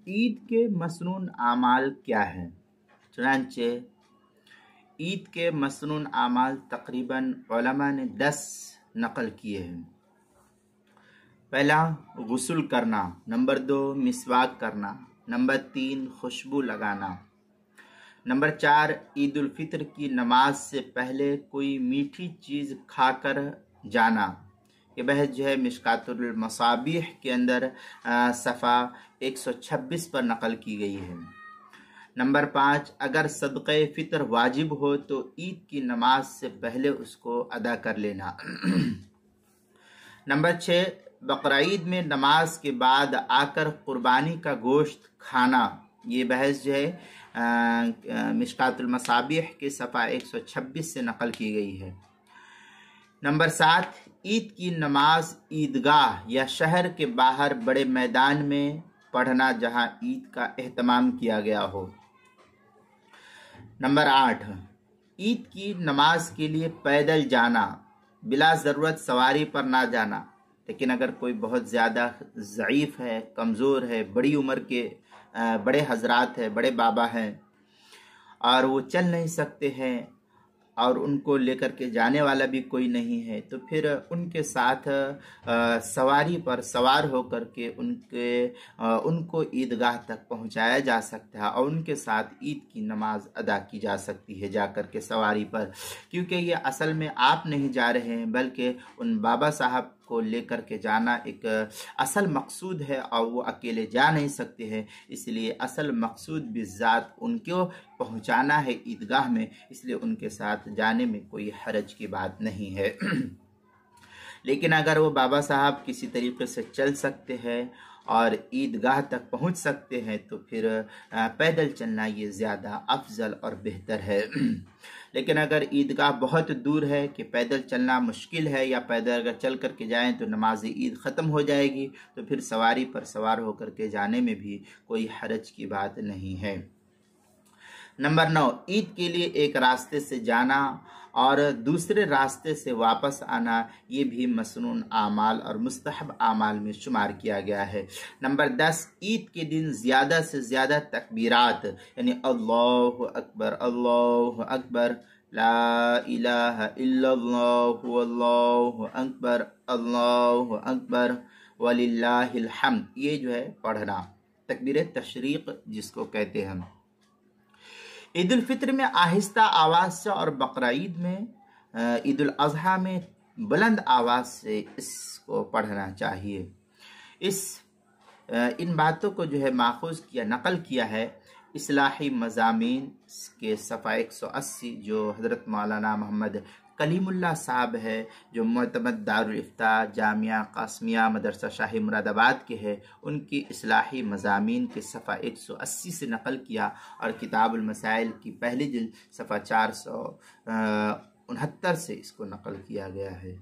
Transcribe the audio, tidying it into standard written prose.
عید کے مسنون اعمال کیا ہیں؟ چنانچہ عید کے مسنون اعمال تقریباً علماء نے 10 نقل کیے ہیں۔ پہلا غسل کرنا، نمبر 2 مسواک کرنا، نمبر 3 خوشبو لگانا، نمبر 4 عید الفطر کی نماز سے پہلے کوئی میٹھی چیز کھا کر جانا۔ یہ بحث جو ہے مشکات المصابیح کے اندر صفحہ 126 پر نقل کی گئی ہے۔ نمبر 5 اگر صدقہ فطر واجب ہو تو عید کی نماز سے پہلے اس کو ادا کر لینا۔ نمبر 6 بقرعید میں نماز کے بعد آ کر قربانی کا گوشت کھانا۔ یہ بحث جو ہے مشکات المصابیح کے صفحہ 126 سے نقل کی گئی ہے۔ نمبر 7 عید کی نماز عیدگاہ یا شہر کے باہر بڑے میدان میں پڑھنا جہاں عید کا اہتمام کیا گیا ہو۔ نمبر 8 عید کی نماز کے لیے پیدل جانا، بلا ضرورت سواری پر نہ جانا۔ لیکن اگر کوئی بہت زیادہ ضعیف ہے، کمزور ہے، بڑی عمر کے بڑے حضرات ہیں، بڑے بابا ہیں اور وہ چل نہیں سکتے ہیں اور ان کو لے کر کے جانے والا بھی کوئی نہیں ہے، تو پھر ان کے ساتھ سواری پر سوار ہو کر کے ان کو عیدگاہ تک پہنچایا جا سکتا ہے اور ان کے ساتھ عید کی نماز ادا کی جا سکتی ہے جا کر کے سواری پر، کیونکہ یہ اصل میں آپ نہیں جا رہے ہیں بلکہ ان بابا صاحب کو لے کر کے جانا ایک اصل مقصود ہے اور وہ اکیلے جا نہیں سکتے ہیں، اس لیے اصل مقصود بالذات ان کو پہنچانا ہے عیدگاہ میں، اس لیے ان کے ساتھ جانے میں کوئی حرج کی بات نہیں ہے۔ لیکن اگر وہ بابا صاحب کسی طریقے سے چل سکتے ہیں اور عیدگاہ تک پہنچ سکتے ہیں تو پھر پیدل چلنا یہ زیادہ افضل اور بہتر ہے۔ لیکن اگر عیدگاہ بہت دور ہے کہ پیدل چلنا مشکل ہے یا پیدل اگر چل کر کے جائیں تو نماز عید ختم ہو جائے گی، تو پھر سواری پر سوار ہو کر کے جانے میں بھی کوئی حرج کی بات نہیں ہے۔ نمبر 9 عید کے لیے ایک راستے سے جانا اور دوسرے راستے سے واپس آنا، یہ بھی مسنون اعمال اور مستحب اعمال میں شمار کیا گیا ہے۔ نمبر 10 عید کے دن زیادہ سے زیادہ تکبیرات، یعنی اللہ اکبر، لا الہ الا اللہ واللہ اکبر، اللہ اکبر وللہ الحمد، یہ جو ہے پڑھنا، تکبیر تشریق جس کو کہتے ہیں۔ عید الفطر میں آہستہ آواز سے اور بقرعید میں عید الاضحیٰ میں بلند آواز سے اس کو پڑھنا چاہیے۔ ان باتوں کو جو ہے ماخوذ کیا، نقل کیا ہے اصلاحی مضامین کے صفحہ 180، جو حضرت مولانا محمد کلیم اللہ صاحب ہے، جو معتمد دارالافتاء جامعہ قاسمیہ مدرسہ شاہی مراد آباد کے ہے، ان کی اصلاحی مضامین کے صفحہ 180 سے نقل کیا اور کتاب المسائل کی پہلی جلد صفحہ 469 سے اس کو نقل کیا گیا ہے۔